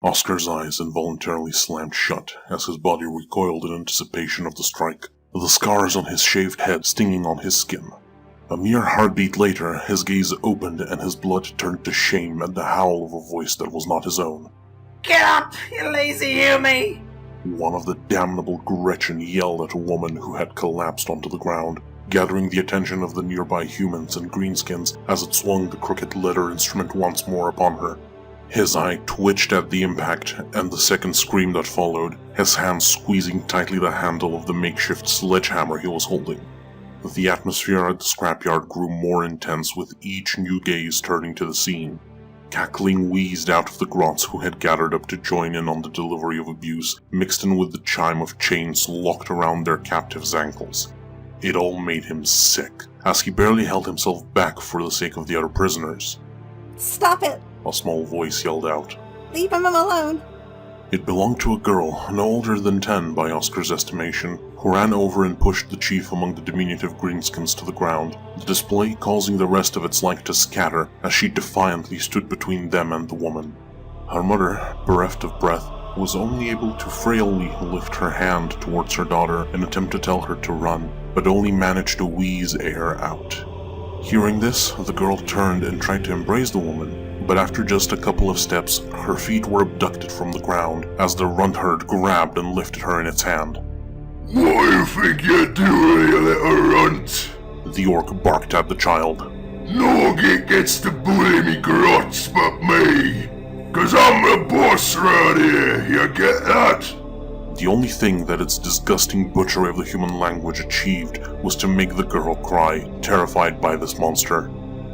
Oscar's eyes involuntarily slammed shut as his body recoiled in anticipation of the strike, the scars on his shaved head stinging on his skin. A mere heartbeat later, his gaze opened and his blood turned to shame at the howl of a voice that was not his own. "Get up, you lazy Yumi!" One of the damnable Gretchen yelled at a woman who had collapsed onto the ground, gathering the attention of the nearby humans and greenskins as it swung the crooked letter instrument once more upon her. His eye twitched at the impact and the second scream that followed, his hand squeezing tightly the handle of the makeshift sledgehammer he was holding. The atmosphere at the scrapyard grew more intense with each new gaze turning to the scene. Cackling wheezed out of the grots who had gathered up to join in on the delivery of abuse, mixed in with the chime of chains locked around their captives' ankles. It all made him sick, as he barely held himself back for the sake of the other prisoners. "Stop it! A small voice yelled out. Leave him alone!" It belonged to a girl, no older than 10 by Oscar's estimation, who ran over and pushed the chief among the diminutive greenskins to the ground, the display causing the rest of its like to scatter as she defiantly stood between them and the woman. Her mother, bereft of breath, was only able to frailly lift her hand towards her daughter in an attempt to tell her to run, but only managed to wheeze air out. Hearing this, the girl turned and tried to embrace the woman, but after just a couple of steps, her feet were abducted from the ground as the runt herd grabbed and lifted her in its hand. "What do you think you're doing, you little runt?" The orc barked at the child. "No one gets to bully me grots but me, 'cause I'm the boss around here, you get that?" The only thing that its disgusting butchery of the human language achieved was to make the girl cry, terrified by this monster.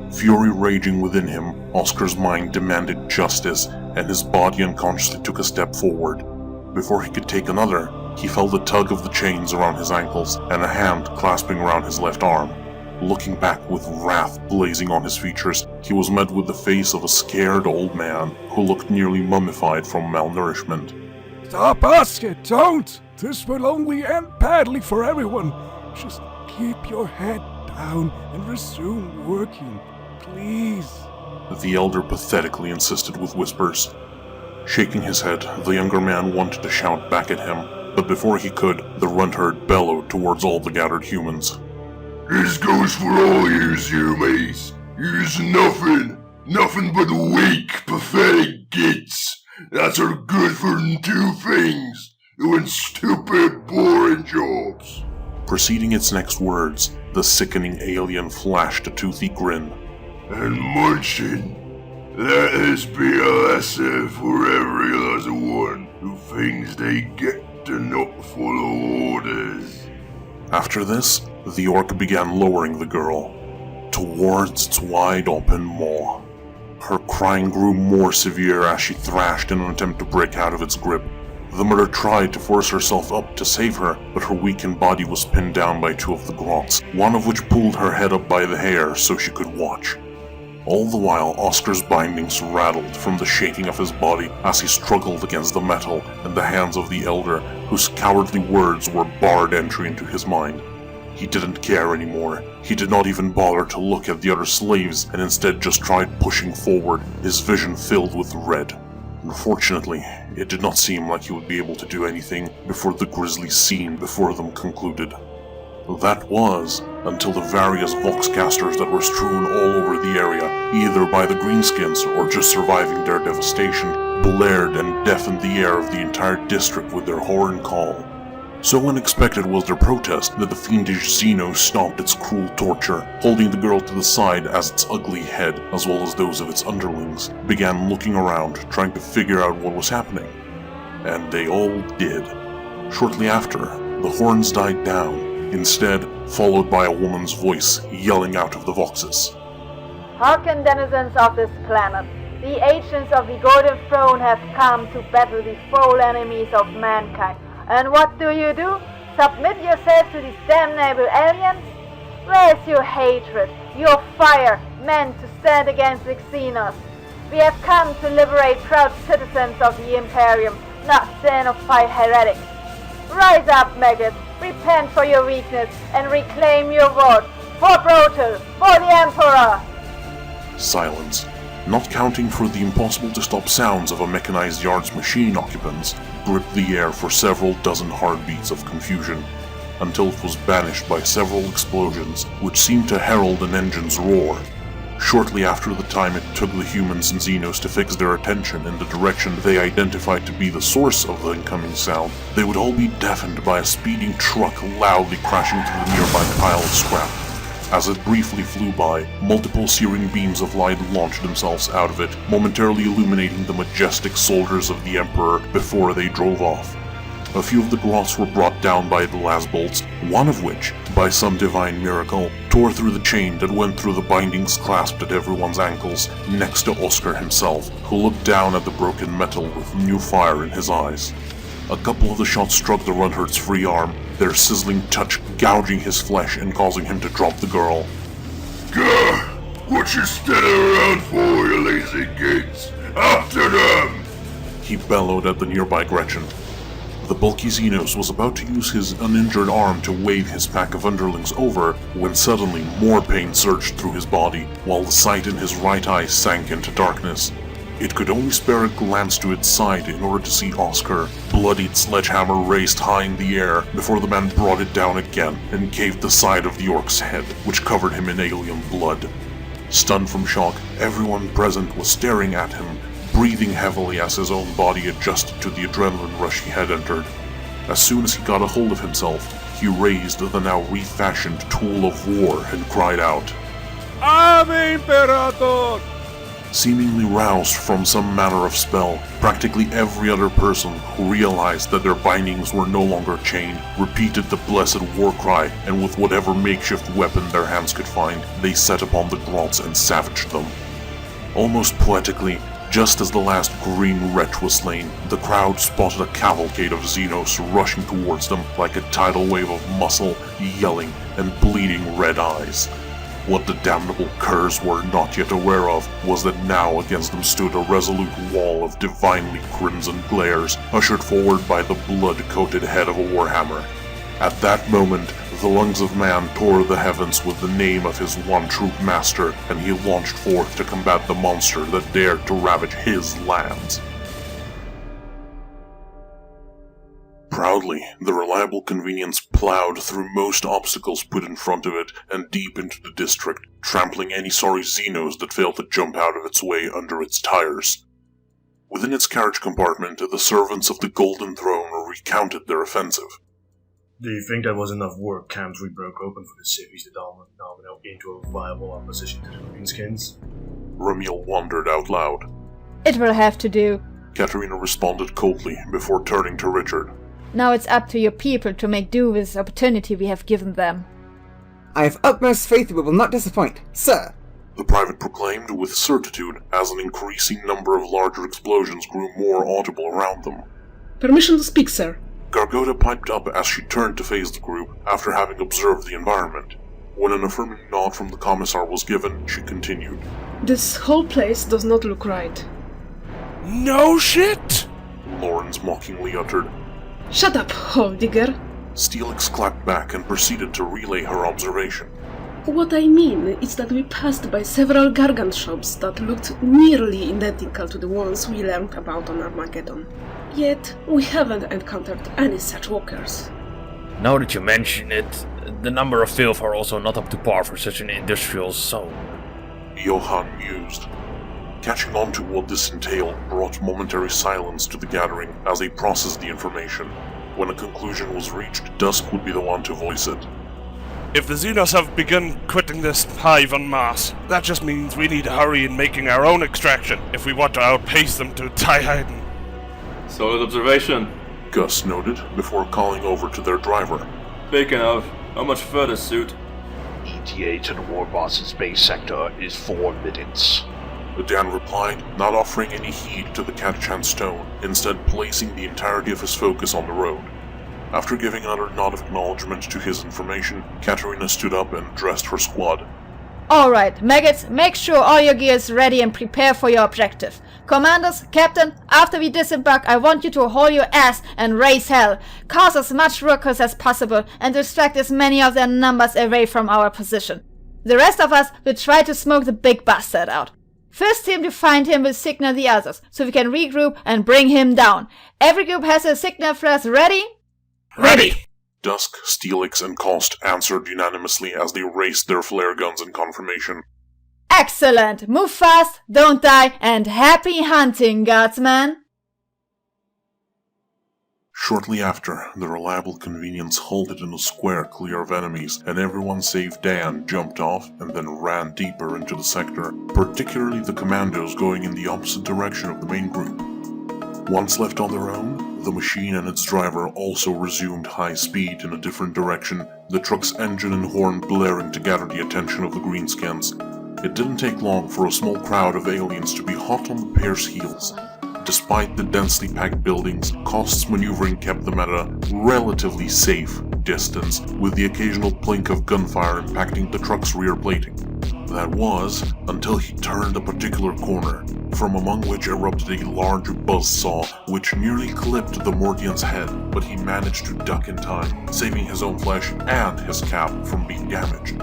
Fury raging within him, Oscar's mind demanded justice, and his body unconsciously took a step forward. Before he could take another, he felt the tug of the chains around his ankles and a hand clasping around his left arm. Looking back with wrath blazing on his features, he was met with the face of a scared old man who looked nearly mummified from malnourishment. "Stop, Oscar, don't! This will only end badly for everyone. Just keep your head down and resume working, please." The elder pathetically insisted with whispers. Shaking his head, the younger man wanted to shout back at him, but before he could, the runt herd bellowed towards all the gathered humans. "This goes for all yous, Yumis. Yous nothing but weak, pathetic gits that are good for two things, doing stupid, boring jobs." Preceding its next words, the sickening alien flashed a toothy grin. "And munching. Let this be a lesson for every other one who thinks they get to not follow orders." After this, the orc began lowering the girl towards its wide-open maw. Her crying grew more severe as she thrashed in an attempt to break out of its grip. The mother tried to force herself up to save her, but her weakened body was pinned down by two of the grots, one of which pulled her head up by the hair so she could watch. All the while, Oscar's bindings rattled from the shaking of his body as he struggled against the metal and the hands of the elder, whose cowardly words were barred entry into his mind. He didn't care anymore. He did not even bother to look at the other slaves and instead just tried pushing forward, his vision filled with red. Unfortunately, it did not seem like he would be able to do anything before the grisly scene before them concluded. That was, until the various voxcasters that were strewn all over the area, either by the greenskins or just surviving their devastation, blared and deafened the air of the entire district with their horn call. So unexpected was their protest that the fiendish Xeno stopped its cruel torture, holding the girl to the side as its ugly head, as well as those of its underlings, began looking around, trying to figure out what was happening. And they all did. Shortly after, the horns died down, instead followed by a woman's voice yelling out of the voxes. "Hearken, denizens of this planet. The agents of the Golden Throne have come to battle the foul enemies of mankind. And what do? Submit yourselves to these damnable aliens? Where's your hatred, your fire, meant to stand against the Xenos? We have come to liberate proud citizens of the Imperium, not xenophied heretics. Rise up, maggots, repent for your weakness, and reclaim your vote. For Brotel, for the Emperor!" Silence. not counting for the impossible-to-stop sounds of a mechanized yard's machine occupants, gripped the air for several dozen heartbeats of confusion, until it was banished by several explosions which seemed to herald an engine's roar. Shortly after the time it took the humans and Xenos to fix their attention in the direction they identified to be the source of the incoming sound, they would all be deafened by a speeding truck loudly crashing through the nearby pile of scrap. As it briefly flew by, multiple searing beams of light launched themselves out of it, momentarily illuminating the majestic soldiers of the Emperor before they drove off. A few of the grots were brought down by the last bolts, one of which, by some divine miracle, tore through the chain that went through the bindings clasped at everyone's ankles, next to Oscar himself, who looked down at the broken metal with new fire in his eyes. A couple of the shots struck the Runherd's free arm, their sizzling touch gouging his flesh and causing him to drop the girl. Gah! What you standing around for, you lazy kids? After them! He bellowed at the nearby Gretchen. The bulky Xenos was about to use his uninjured arm to wave his pack of underlings over when suddenly more pain surged through his body, while the sight in his right eye sank into darkness. It could only spare a glance to its side in order to see Oscar, bloodied sledgehammer raised high in the air before the man brought it down again and caved the side of the orc's head, which covered him in alien blood. Stunned from shock, everyone present was staring at him, breathing heavily as his own body adjusted to the adrenaline rush he had entered. As soon as he got a hold of himself, he raised the now refashioned tool of war and cried out, Ave Imperator! Seemingly roused from some manner of spell, practically every other person who realized that their bindings were no longer chained repeated the blessed war cry, and with whatever makeshift weapon their hands could find, they set upon the grots and savaged them. Almost poetically, just as the last green wretch was slain, the crowd spotted a cavalcade of Xenos rushing towards them like a tidal wave of muscle, yelling, and bleeding red eyes. What the damnable curs were not yet aware of was that now against them stood a resolute wall of divinely crimson glares, ushered forward by the blood-coated head of a warhammer. At that moment, the lungs of man tore the heavens with the name of his one true master, and he launched forth to combat the monster that dared to ravage his lands. Proudly, the reliable convenience plowed through most obstacles put in front of it and deep into the district, trampling any sorry Xenos that failed to jump out of its way under its tires. Within its carriage compartment, the servants of the Golden Throne recounted their offensive. Do you think that was enough work camps we broke open for the civvies to domino into a viable opposition to the Greenskins? Ramiel wondered out loud. It will have to do. Katerina responded coldly before turning to Richard. Now it's up to your people to make do with the opportunity we have given them. I have utmost faith we will not disappoint, sir. The private proclaimed with certitude as an increasing number of larger explosions grew more audible around them. Permission to speak, sir. Gargota piped up as she turned to face the group after having observed the environment. When an affirming nod from the commissar was given, she continued. This whole place does not look right. No shit! Lawrence mockingly uttered. Shut up, hole digger. Steelix clapped back and proceeded to relay her observation. What I mean is that we passed by several Gargant shops that looked nearly identical to the ones we learned about on Armageddon. Yet, we haven't encountered any such walkers. Now that you mention it, the number of filth are also not up to par for such an industrial zone. Johann mused. Catching on to what this entailed brought momentary silence to the gathering as they processed the information. When a conclusion was reached, Dusk would be the one to voice it. If the Xenos have begun quitting this hive en masse, that just means we need to hurry in making our own extraction if we want to outpace them to Taihaden. Solid observation, Gus noted before calling over to their driver. Speaking of, how much further, suit? ETA to the war boss's base sector is 4 minutes. Dan replied, not offering any heed to the Catachan stone, instead placing the entirety of his focus on the road. After giving another nod of acknowledgement to his information, Katerina stood up and addressed her squad. Alright, maggots, make sure all your gear is ready and prepare for your objective. Commanders, Captain, after we disembark, I want you to haul your ass and raise hell. Cause as much ruckus as possible and distract as many of their numbers away from our position. The rest of us will try to smoke the big bastard out. First team to find him will signal the others, so we can regroup and bring him down. Every group has a signal thrust ready? Ready! Dusk, Steelix, and Cost answered unanimously as they raised their flare guns in confirmation. Excellent! Move fast, don't die, and happy hunting, Guardsman! Shortly after, the reliable convenience halted in a square clear of enemies, and everyone save Dan jumped off and then ran deeper into the sector, particularly the commandos going in the opposite direction of the main group. Once left on their own, the machine and its driver also resumed high speed in a different direction, the truck's engine and horn blaring to gather the attention of the greenskins. It didn't take long for a small crowd of aliens to be hot on the pair's heels. Despite the densely packed buildings, Cost's maneuvering kept them at a relatively safe distance, with the occasional plink of gunfire impacting the truck's rear plating. That was, until he turned a particular corner, from among which erupted a large buzzsaw which nearly clipped the Mordian's head, but he managed to duck in time, saving his own flesh and his cap from being damaged.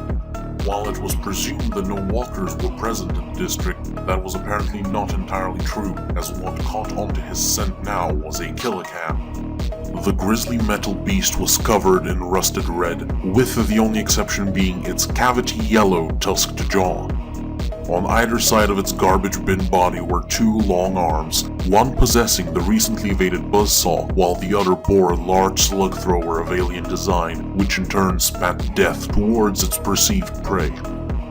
While it was presumed that no walkers were present in the district, that was apparently not entirely true, as what caught onto his scent now was a Killacan. The grisly metal beast was covered in rusted red, with the only exception being its cavity-yellow tusked jaw. On either side of its garbage bin body were two long arms, one possessing the recently evaded buzzsaw, while the other bore a large slug thrower of alien design, which in turn spat death towards its perceived prey.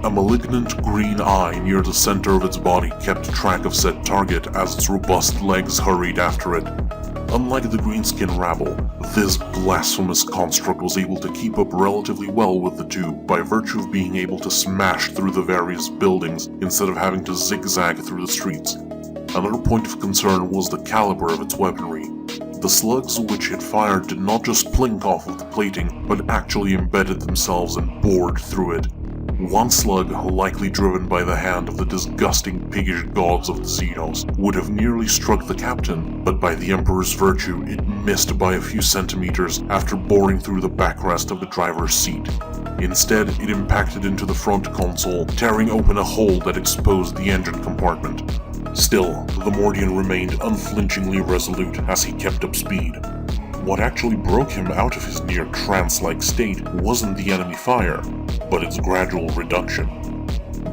A malignant green eye near the center of its body kept track of said target as its robust legs hurried after it. Unlike the greenskin rabble, this blasphemous construct was able to keep up relatively well with the two by virtue of being able to smash through the various buildings instead of having to zigzag through the streets. Another point of concern was the caliber of its weaponry. The slugs which it fired did not just plink off of the plating, but actually embedded themselves and bored through it. One slug, likely driven by the hand of the disgusting piggish gods of the Xenos, would have nearly struck the captain, but by the Emperor's virtue it missed by a few centimeters after boring through the backrest of the driver's seat. Instead, it impacted into the front console, tearing open a hole that exposed the engine compartment. Still, the Mordian remained unflinchingly resolute as he kept up speed. What actually broke him out of his near trance-like state wasn't the enemy fire, but its gradual reduction.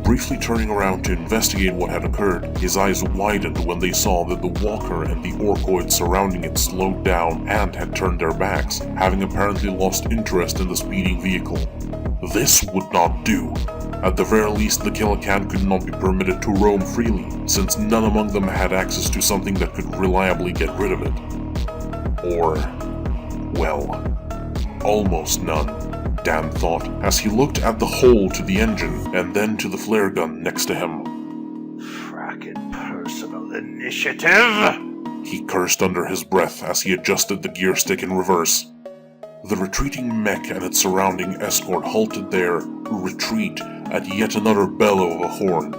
Briefly turning around to investigate what had occurred, his eyes widened when they saw that the walker and the orcoids surrounding it slowed down and had turned their backs, having apparently lost interest in the speeding vehicle. This would not do. At the very least, the Killacan could not be permitted to roam freely, since none among them had access to something that could reliably get rid of it. Or, well, almost none, Dan thought, as he looked at the hole to the engine and then to the flare gun next to him. Frackin' personal initiative! He cursed under his breath as he adjusted the gear stick in reverse. The retreating mech and its surrounding escort halted their retreat at yet another bellow of a horn.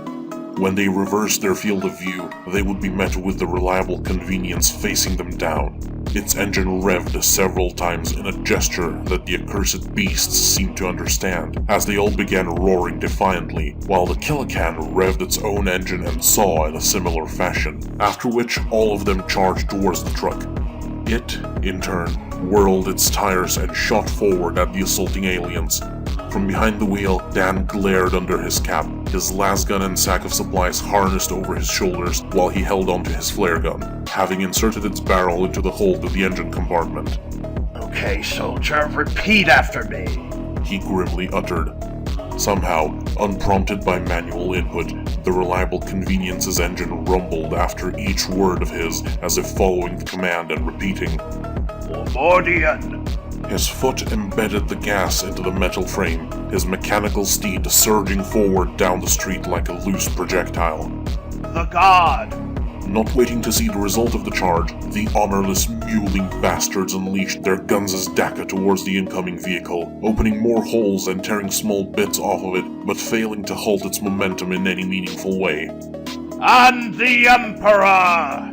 When they reversed their field of view, they would be met with the reliable convenience facing them down. Its engine revved several times in a gesture that the accursed beasts seemed to understand, as they all began roaring defiantly, while the Killacan revved its own engine and saw in a similar fashion, after which all of them charged towards the truck. It, in turn, whirled its tires and shot forward at the assaulting aliens. From behind the wheel, Dan glared under his cap, his lasgun and sack of supplies harnessed over his shoulders while he held onto his flare gun, having inserted its barrel into the hold of the engine compartment. Okay, soldier, repeat after me, he grimly uttered. Somehow, unprompted by manual input, the reliable convenience's engine rumbled after each word of his, as if following the command and repeating, Mordian! His foot embedded the gas into the metal frame, his mechanical steed surging forward down the street like a loose projectile. The god! Not waiting to see the result of the charge, the honorless, mewling bastards unleashed their guns' Daka towards the incoming vehicle, opening more holes and tearing small bits off of it, but failing to halt its momentum in any meaningful way. And the Emperor!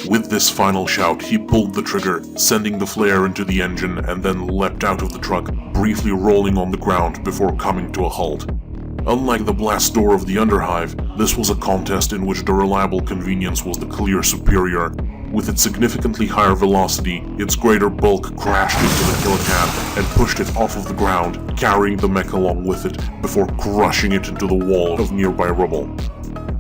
With this final shout, he pulled the trigger, sending the flare into the engine, and then leapt out of the truck, briefly rolling on the ground before coming to a halt. Unlike the blast door of the Underhive, this was a contest in which the reliable convenience was the clear superior. With its significantly higher velocity, its greater bulk crashed into the Killacan and pushed it off of the ground, carrying the mech along with it before crushing it into the wall of nearby rubble.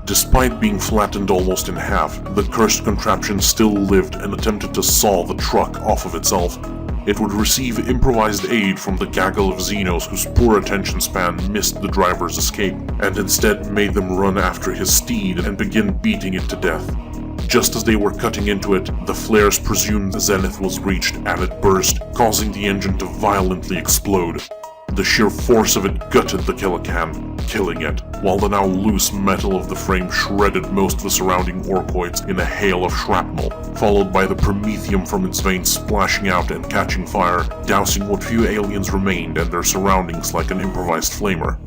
Despite being flattened almost in half, the cursed contraption still lived and attempted to saw the truck off of itself. It would receive improvised aid from the gaggle of Xenos whose poor attention span missed the driver's escape, and instead made them run after his steed and begin beating it to death. Just as they were cutting into it, the flare's presumed zenith was reached and it burst, causing the engine to violently explode. The sheer force of it gutted the Killacan, killing it, while the now loose metal of the frame shredded most of the surrounding Orkoids in a hail of shrapnel, followed by the promethium from its veins splashing out and catching fire, dousing what few aliens remained and their surroundings like an improvised flamer.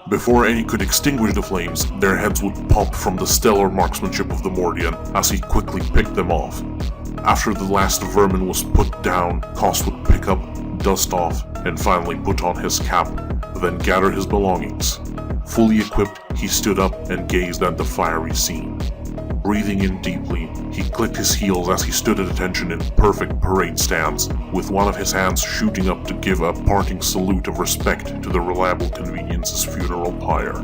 Before any could extinguish the flames, their heads would pop from the stellar marksmanship of the Mordian as he quickly picked them off. After the last vermin was put down, Koss would pick up, dust off, and finally put on his cap, then gather his belongings. Fully equipped, he stood up and gazed at the fiery scene. Breathing in deeply, he clicked his heels as he stood at attention in perfect parade stance, with one of his hands shooting up to give a parting salute of respect to the reliable convenience's funeral pyre.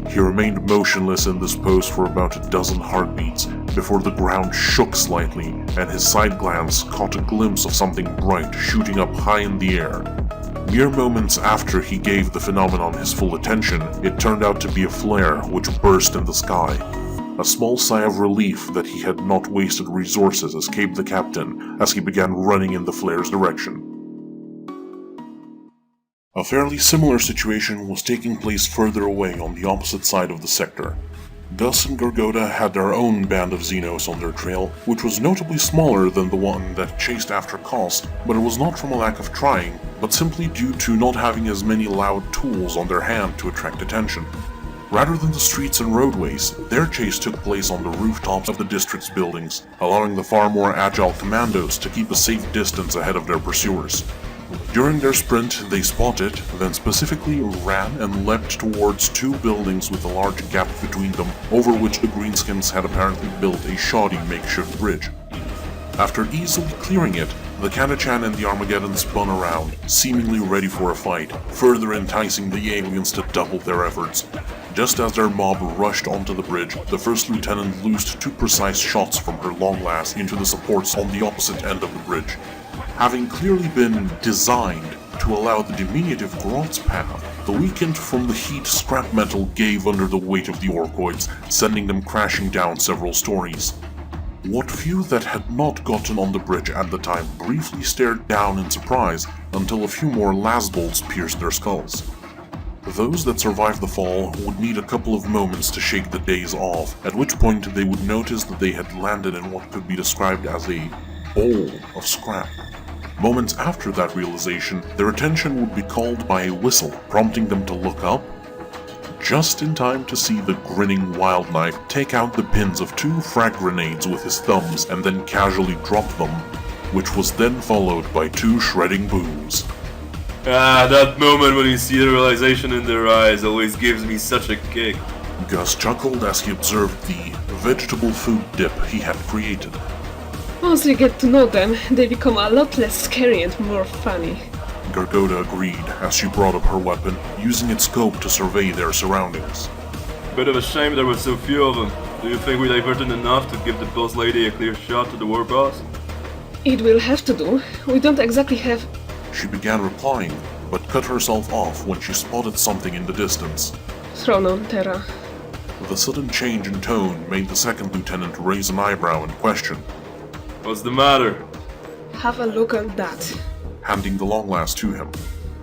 He remained motionless in this pose for about a dozen heartbeats before the ground shook slightly and his side glance caught a glimpse of something bright shooting up high in the air. Mere moments after he gave the phenomenon his full attention, it turned out to be a flare which burst in the sky. A small sigh of relief that he had not wasted resources escaped the captain as he began running in the flare's direction. A fairly similar situation was taking place further away on the opposite side of the sector. Gus and Gorgoda had their own band of Xenos on their trail, which was notably smaller than the one that chased after Koss, but it was not from a lack of trying, but simply due to not having as many loud tools on their hand to attract attention. Rather than the streets and roadways, their chase took place on the rooftops of the district's buildings, allowing the far more agile commandos to keep a safe distance ahead of their pursuers. During their sprint, they spotted, then specifically ran and leapt towards two buildings with a large gap between them, over which the Greenskins had apparently built a shoddy makeshift bridge. After easily clearing it, the Kanachan and the Armageddon spun around, seemingly ready for a fight, further enticing the aliens to double their efforts. Just as their mob rushed onto the bridge, the First Lieutenant loosed two precise shots from her longlast into the supports on the opposite end of the bridge. Having clearly been designed to allow the diminutive Grot's path, the weakened from the heat scrap metal gave under the weight of the Orkoids, sending them crashing down several stories. What few that had not gotten on the bridge at the time briefly stared down in surprise until a few more lasbolts pierced their skulls. Those that survived the fall would need a couple of moments to shake the daze off, at which point they would notice that they had landed in what could be described as a bowl of scrap. Moments after that realization, their attention would be called by a whistle, prompting them to look up, just in time to see the grinning Wild Knife take out the pins of two frag grenades with his thumbs and then casually drop them, which was then followed by two shredding booms. That moment when you see the realization in their eyes always gives me such a kick. Gus chuckled as he observed the vegetable food dip he had created. Once you get to know them, they become a lot less scary and more funny. Gorgoda agreed as she brought up her weapon, using its scope to survey their surroundings. Bit of a shame there were so few of them. Do you think we diverted enough to give the boss lady a clear shot to the war boss? It will have to do. We don't exactly have... She began replying, but cut herself off when she spotted something in the distance. Thrown on Terra. The sudden change in tone made the second lieutenant raise an eyebrow and question. What's the matter? Have a look at that. Handing the longlast to him.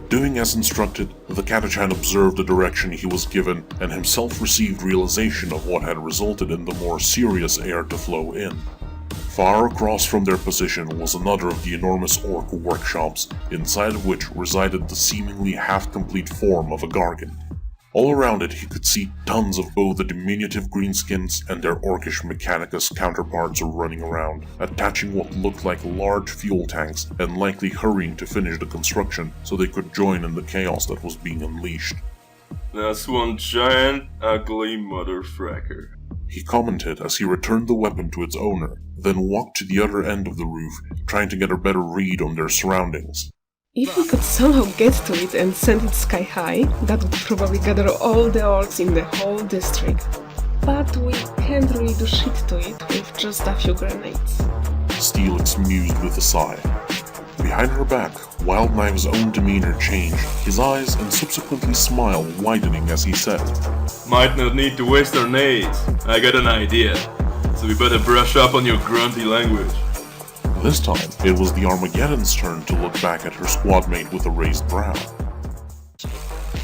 Doing as instructed, the Kanachan observed the direction he was given and himself received realization of what had resulted in the more serious air to flow in. Far across from their position was another of the enormous orc workshops, inside of which resided the seemingly half-complete form of a Gargan. All around it he could see tons of both the diminutive greenskins and their orcish Mechanicus counterparts running around, attaching what looked like large fuel tanks and likely hurrying to finish the construction so they could join in the chaos that was being unleashed. That's one giant, ugly motherfracker. He commented as he returned the weapon to its owner, then walked to the other end of the roof, trying to get a better read on their surroundings. If we could somehow get to it and send it sky high, that would probably gather all the orcs in the whole district. But we can't really do shit to it with just a few grenades. Steelix mused with a sigh. Behind her back, Wildknife's own demeanor changed, his eyes and subsequently smile widening as he said, Might not need to waste our nades. I got an idea. So we better brush up on your grunty language. This time, it was the Armageddon's turn to look back at her squadmate with a raised brow.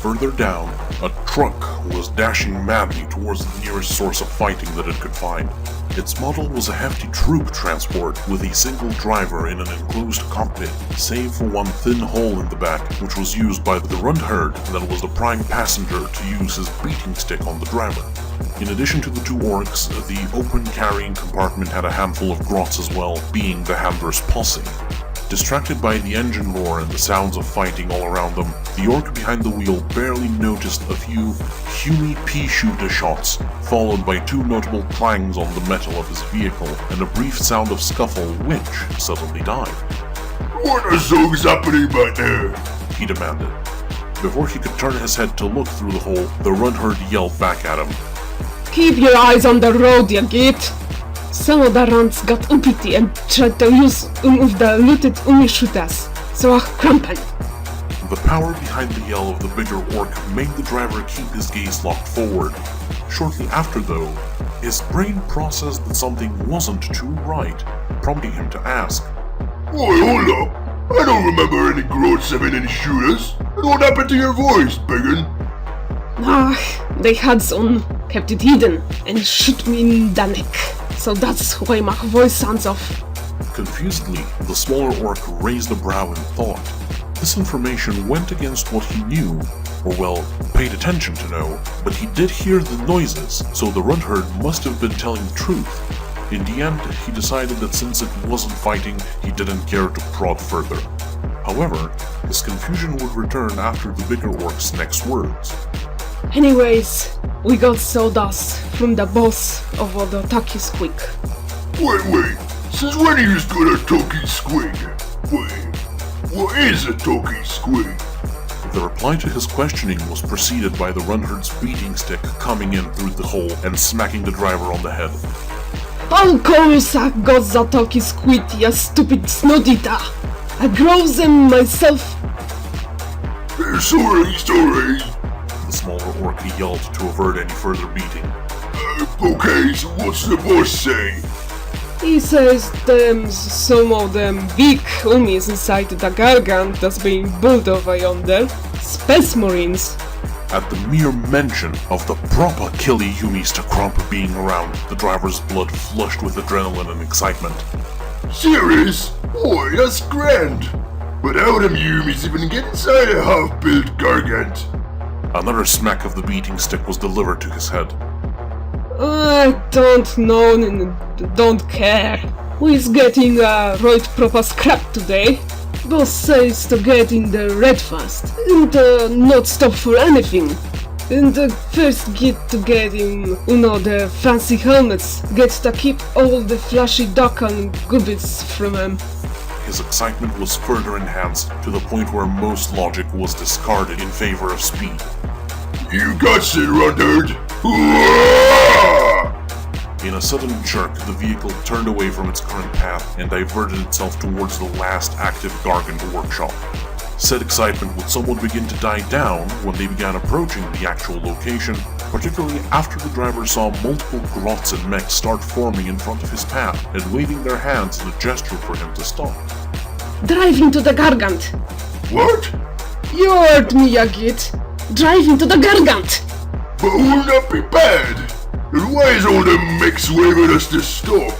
Further down, a truck was dashing madly towards the nearest source of fighting that it could find. Its model was a hefty troop transport with a single driver in an enclosed cockpit, save for one thin hole in the back, which was used by the Rundherd that was the prime passenger to use his beating stick on the driver. In addition to the two orcs, the open carrying compartment had a handful of grots as well, being the Handler's posse. Distracted by the engine roar and the sounds of fighting all around them, the orc behind the wheel barely noticed a few Huey pea shooter shots, followed by two notable clangs on the metal of his vehicle and a brief sound of scuffle which suddenly died. What the zog's happening back there? He demanded. Before he could turn his head to look through the hole, the Rundherd yelled back at him. Keep your eyes on the road, you git! Some of the runs got uppity and tried to use of the looted shoot us, so crampen. The power behind the yell of the bigger orc made the driver keep his gaze locked forward. Shortly after, though, his brain processed that something wasn't too right, prompting him to ask, Oi, hold up! I don't remember any groats having any shooters. And what happened to your voice, biggin? They had some, kept it hidden, and shoot me in the neck. So that's why my voice sounds off. Confusedly, the smaller orc raised a brow in thought. This information went against what he knew, or well, paid attention to know, but he did hear the noises, so the Rundherd must have been telling the truth. In the end, he decided that since it wasn't fighting, he didn't care to prod further. However, his confusion would return after the bigger orc's next words. Anyways, we got sawdust from the boss of the Taki Squeak. Wait, since when are you good at talking squig? Wait, what is a talking squig? The reply to his questioning was preceded by the Rundherd's beating stick coming in through the hole and smacking the driver on the head. Of course I got the Taki Squid, you stupid snot-eater! I grow them myself! Sorry! The smaller orc yelled to avert any further beating. Okay, so what's the boss say? He says some of them big homies inside the gargant that's being built over yonder. Space Marines. At the mere mention of the proper killy Yumis to Crump being around, the driver's blood flushed with adrenaline and excitement. Serious? Boy, that's grand! But how them Yumis even get inside a half-built gargant? Another smack of the beating stick was delivered to his head. I don't know and don't care. Who's getting a right proper scrap today? Boss says to get in the red fast and not stop for anything. And first get in, the fancy helmets. Get to keep all the flashy duck and goobits from them. His excitement was further enhanced to the point where most logic was discarded in favor of speed. You got it, Rundherd! In a sudden jerk, the vehicle turned away from its current path and diverted itself towards the last active Gargant workshop. Said excitement would somewhat begin to die down when they began approaching the actual location, particularly after the driver saw multiple grots and mechs start forming in front of his path and waving their hands in a gesture for him to stop. Drive into the Gargant! What? You heard me, Yagit! Drive into the Gargant! But wouldn't that be bad? And why is all them mechs waving us to stop?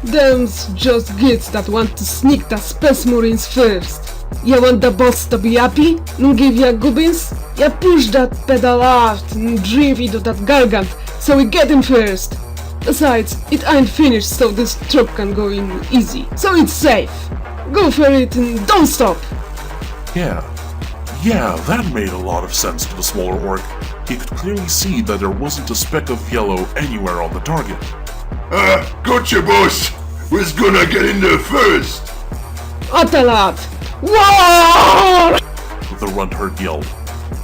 Them's just gits that want to sneak the Space Marines first. You want the boss to be happy and give ya goobins? You push that pedal hard and drive into that Gargant so we get him first. Besides, it ain't finished so this truck can go in easy, so it's safe. Go for it and don't stop! Yeah, Yeah, that made a lot of sense to the smaller orc. He could clearly see that there wasn't a speck of yellow anywhere on the target. Gotcha, boss! Who's gonna get in there first? Otelot! War! The runt-herd yelled.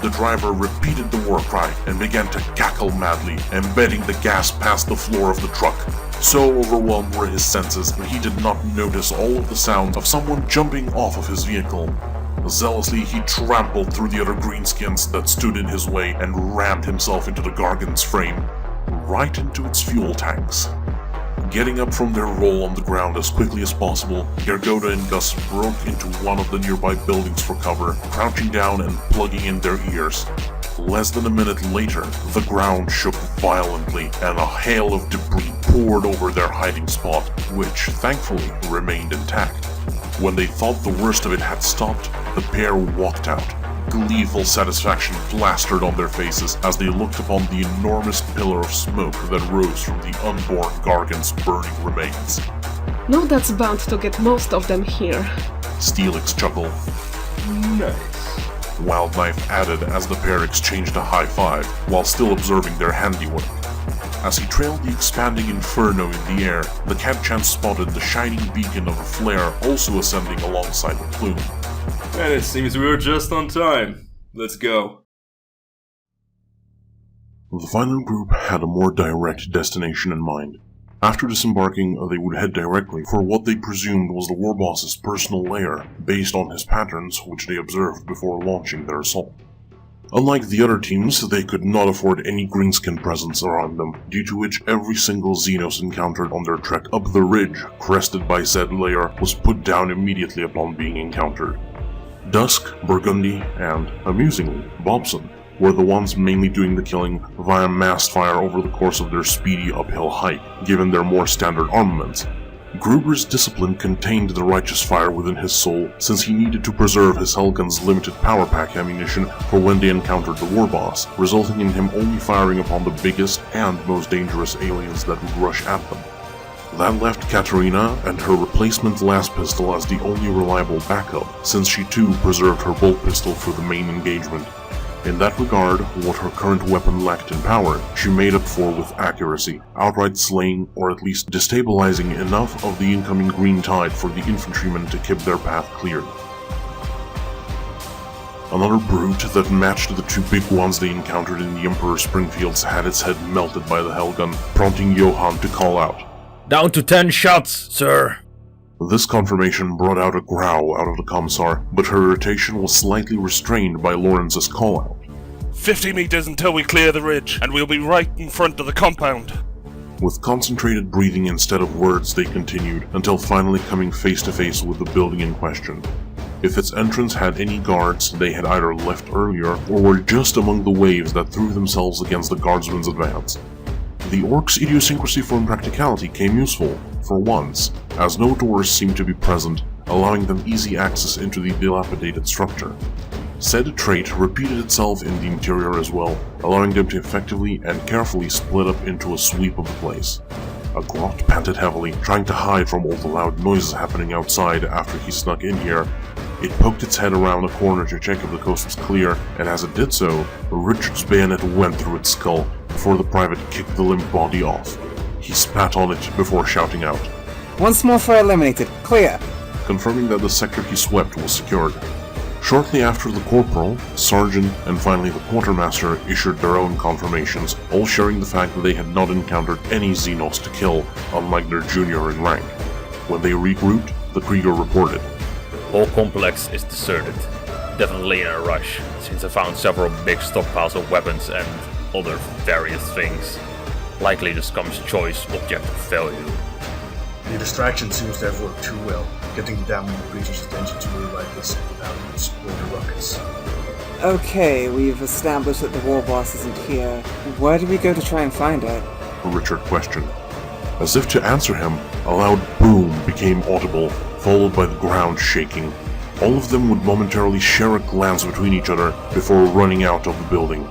The driver repeated the war cry and began to cackle madly, embedding the gas past the floor of the truck. So overwhelmed were his senses that he did not notice all of the sound of someone jumping off of his vehicle. Zealously, he trampled through the other greenskins that stood in his way and rammed himself into the Gargan's frame, right into its fuel tanks. Getting up from their roll on the ground as quickly as possible, Gergoda and Gus broke into one of the nearby buildings for cover, crouching down and plugging in their ears. Less than a minute later, the ground shook violently and a hail of debris poured over their hiding spot, which thankfully remained intact. When they thought the worst of it had stopped, the pair walked out. Gleeful satisfaction plastered on their faces as they looked upon the enormous pillar of smoke that rose from the unborn Gargan's burning remains. No, that's bound to get most of them here. Steelix chuckled. Nice. Wildknife added as the pair exchanged a high five while still observing their handiwork. As he trailed the expanding inferno in the air, the Cab-Chan spotted the shining beacon of a flare also ascending alongside the plume. And it seems we were just on time. Let's go. The Violent Group had a more direct destination in mind. After disembarking, they would head directly for what they presumed was the war boss's personal lair, based on his patterns which they observed before launching their assault. Unlike the other teams, they could not afford any greenskin presence around them, due to which every single Xenos encountered on their trek up the ridge, crested by said lair, was put down immediately upon being encountered. Dusk, Burgundy, and, amusingly, Bobson were the ones mainly doing the killing via massed fire over the course of their speedy uphill hike, given their more standard armaments. Gruber's discipline contained the righteous fire within his soul, since he needed to preserve his Helgun's limited power pack ammunition for when they encountered the war boss, resulting in him only firing upon the biggest and most dangerous aliens that would rush at them. That left Katarina and her replacement las pistol as the only reliable backup, since she too preserved her bolt pistol for the main engagement. In that regard, what her current weapon lacked in power, she made up for with accuracy, outright slaying or at least destabilizing enough of the incoming green tide for the infantrymen to keep their path cleared. Another brute that matched the two big ones they encountered in the Emperor Springfields had its head melted by the Helgun, prompting Johann to call out, "Down to 10 shots, sir." This confirmation brought out a growl out of the Commissar, but her irritation was slightly restrained by Lawrence's call-out. 50 meters until we clear the ridge, and we'll be right in front of the compound. With concentrated breathing instead of words, they continued, until finally coming face to face with the building in question. If its entrance had any guards, they had either left earlier, or were just among the waves that threw themselves against the guardsmen's advance. The orcs' idiosyncrasy for impracticality came useful, for once, as no doors seemed to be present, allowing them easy access into the dilapidated structure. Said trait repeated itself in the interior as well, allowing them to effectively and carefully split up into a sweep of the place. A Grot panted heavily, trying to hide from all the loud noises happening outside after he snuck in here. It poked its head around a corner to check if the coast was clear, and as it did so, Richard's bayonet went through its skull before the private kicked the limp body off. He spat on it before shouting out, "Once more for eliminated. Clear." confirming that the sector he swept was secured. Shortly after, the corporal, sergeant, and finally the quartermaster issued their own confirmations, all sharing the fact that they had not encountered any Xenos to kill, unlike their junior in rank. When they regrouped, the Krieger reported, "Whole complex is deserted. Definitely in a rush, since I found several big stockpiles of weapons and other various things. Likely the scum's choice object of value." The distraction seems to have worked too well, getting the damning creature's attention to move like this without even support the rockets. Okay, we've established that the war boss isn't here. Where do we go to try and find it? Richard questioned. As if to answer him, a loud boom became audible, followed by the ground shaking. All of them would momentarily share a glance between each other before running out of the building.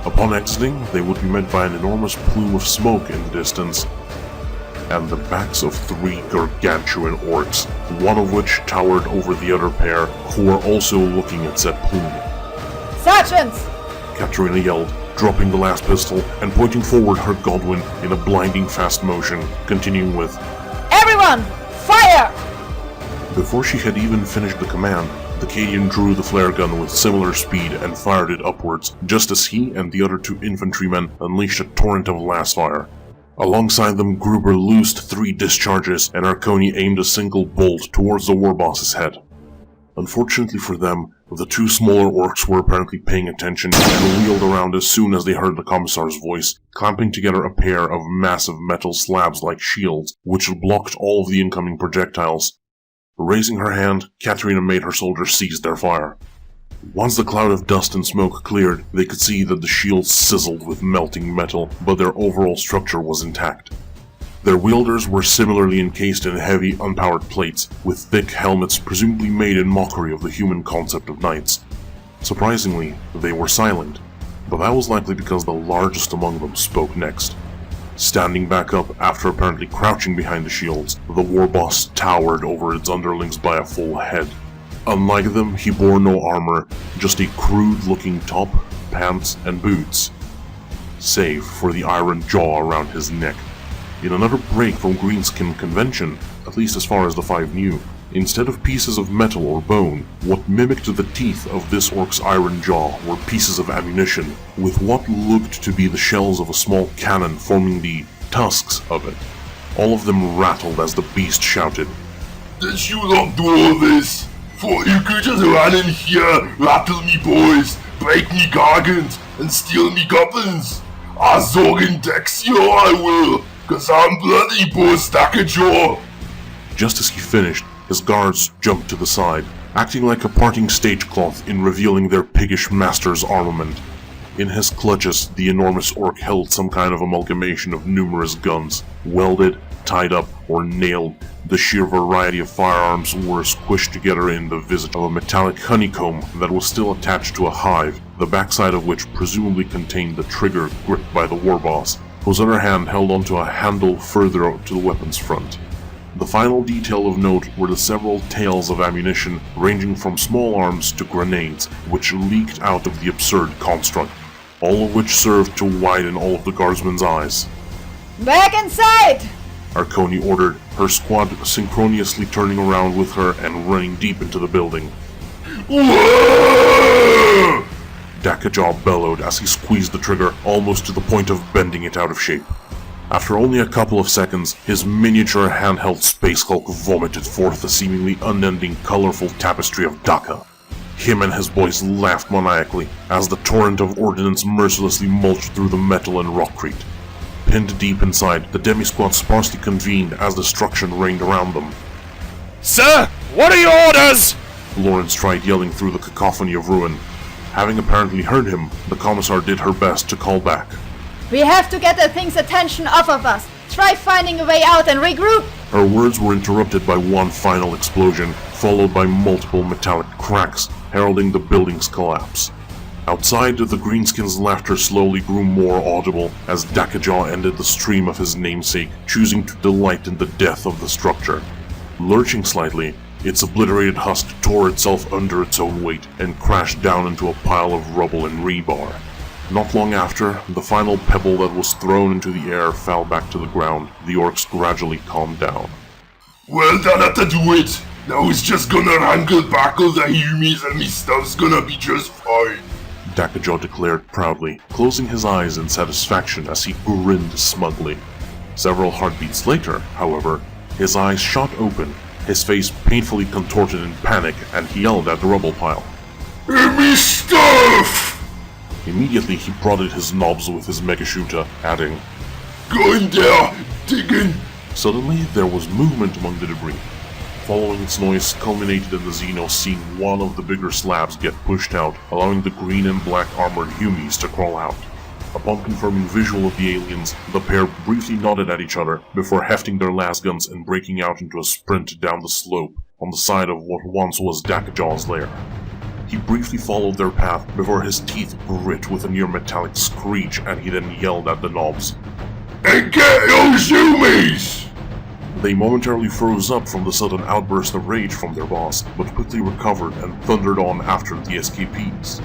Upon exiting, they would be met by an enormous plume of smoke in the distance, and the backs of 3 gargantuan orcs, one of which towered over the other pair, who were also looking at said plume. Sergeants! Katerina yelled, dropping the last pistol and pointing forward her Godwin in a blinding fast motion, continuing with, Everyone, fire! Before she had even finished the command, the Cadian drew the flare gun with similar speed and fired it upwards, just as he and the other 2 infantrymen unleashed a torrent of last fire. Alongside them, Gruber loosed 3 discharges, and Arconi aimed a single bolt towards the war boss's head. Unfortunately for them, the 2 smaller orcs were apparently paying attention and wheeled around as soon as they heard the commissar's voice, clamping together a pair of massive metal slabs like shields, which blocked all of the incoming projectiles. Raising her hand, Katerina made her soldiers cease their fire. Once the cloud of dust and smoke cleared, they could see that the shields sizzled with melting metal, but their overall structure was intact. Their wielders were similarly encased in heavy, unpowered plates, with thick helmets presumably made in mockery of the human concept of knights. Surprisingly, they were silent, but that was likely because the largest among them spoke next. Standing back up after apparently crouching behind the shields, the war boss towered over its underlings by a full head. Unlike them, he bore no armor, just a crude-looking top, pants, and boots, save for the iron jaw around his neck. In another break from greenskin convention, at least as far as the 5 knew, instead of pieces of metal or bone, what mimicked the teeth of this orc's iron jaw were pieces of ammunition, with what looked to be the shells of a small cannon forming the tusks of it. All of them rattled as the beast shouted, Did you not do all this? Thought you could just run in here, rattle me boys, break me gargants, and steal me goblins? I sorgen Dexio I will, 'cause I'm bloody boss Dackerjaw. Just as he finished, his guards jumped to the side, acting like a parting stagecloth in revealing their piggish master's armament. In his clutches, the enormous orc held some kind of amalgamation of numerous guns, welded, tied up, or nailed. The sheer variety of firearms were squished together in the visage of a metallic honeycomb that was still attached to a hive, the backside of which presumably contained the trigger gripped by the war boss, whose other hand held onto a handle further out to the weapon's front. The final detail of note were the several tails of ammunition ranging from small arms to grenades, which leaked out of the absurd construct, all of which served to widen all of the guardsmen's eyes. Back inside! Arconi ordered, her squad synchronously turning around with her and running deep into the building. Whoa! Dackerjaw bellowed as he squeezed the trigger almost to the point of bending it out of shape. After only a couple of seconds, his miniature handheld Space Hulk vomited forth a seemingly unending colorful tapestry of Daka. Him and his boys laughed maniacally as the torrent of ordnance mercilessly mulched through the metal and rockcrete. Pinned deep inside, the demi-squad sparsely convened as destruction reigned around them. Sir, what are your orders? Lawrence tried yelling through the cacophony of ruin. Having apparently heard him, the commissar did her best to call back. We have to get the thing's attention off of us. Try finding a way out and regroup. Her words were interrupted by one final explosion, followed by multiple metallic cracks, heralding the building's collapse. Outside, the greenskin's laughter slowly grew more audible as Dackerjaw ended the stream of his namesake, choosing to delight in the death of the structure. Lurching slightly, its obliterated husk tore itself under its own weight and crashed down into a pile of rubble and rebar. Not long after, the final pebble that was thrown into the air fell back to the ground. The orcs gradually calmed down. Well, that had to do it. Now it's just gonna wrangle back all the humans and me stuff's gonna be just fine. Dackerjaw declared proudly, closing his eyes in satisfaction as he grinned smugly. Several heartbeats later, however, his eyes shot open, his face painfully contorted in panic, and he yelled at the rubble pile. Me stuff! Immediately he prodded his knobs with his megashuta, adding, Go in there, digging! Suddenly there was movement among the debris. Following its noise culminated in the Xenos seeing one of the bigger slabs get pushed out, allowing the green and black armored Humies to crawl out. Upon confirming visual of the aliens, the pair briefly nodded at each other before hefting their lasguns and breaking out into a sprint down the slope on the side of what once was Dackerjaw's lair. He briefly followed their path before his teeth grit with a near metallic screech, and he then yelled at the knobs. And get your zoomies! They momentarily froze up from the sudden outburst of rage from their boss, but quickly recovered and thundered on after the escapees.